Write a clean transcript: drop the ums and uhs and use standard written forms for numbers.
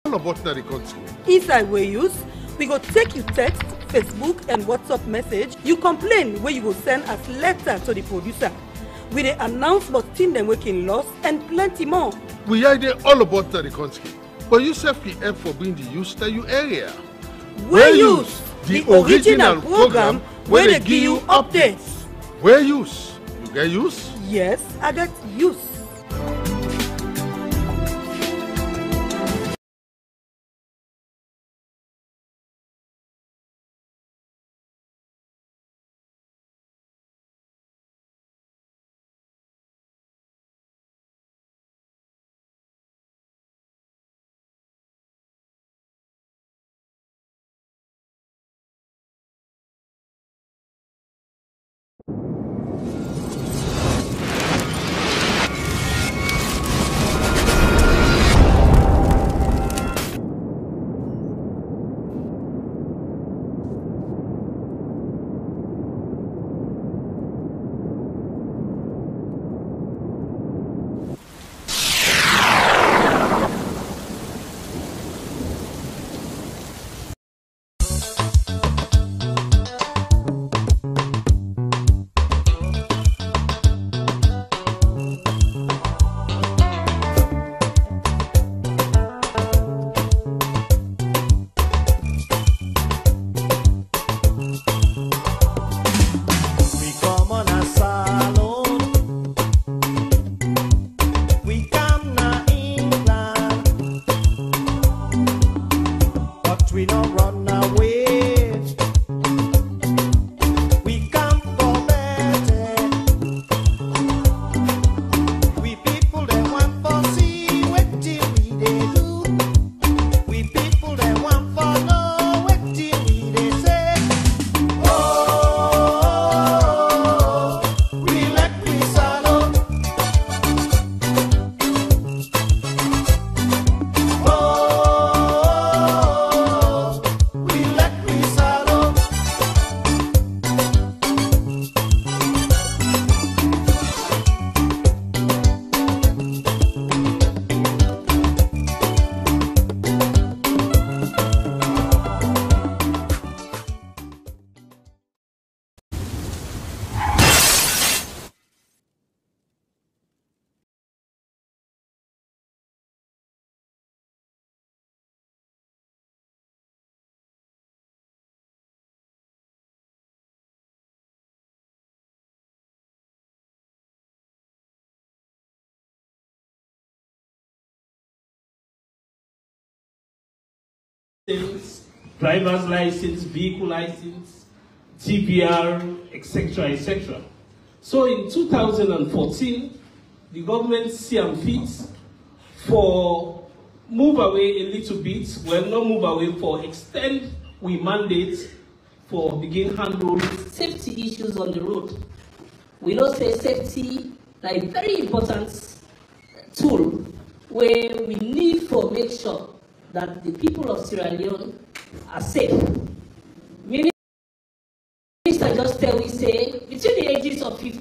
about the country. Inside we use, we go take you text, Facebook and WhatsApp message. You complain where you go send as letter to the producer. We dey announce about things them working loss and plenty more. We idea all about the country, but you self the help for being the use that you area. We use the original program where they give you updates. Where use? You get use? Yes, I got use. Driver's license, vehicle license, TBR, etc., etc. So in 2014, the government see and fit for move away a little bit, well not move away, for extend we mandate for begin handle safety issues on the road. We know say safety like very important tool where we need to make sure that the people of Sierra Leone are safe. Minister just tell we say between the ages of 15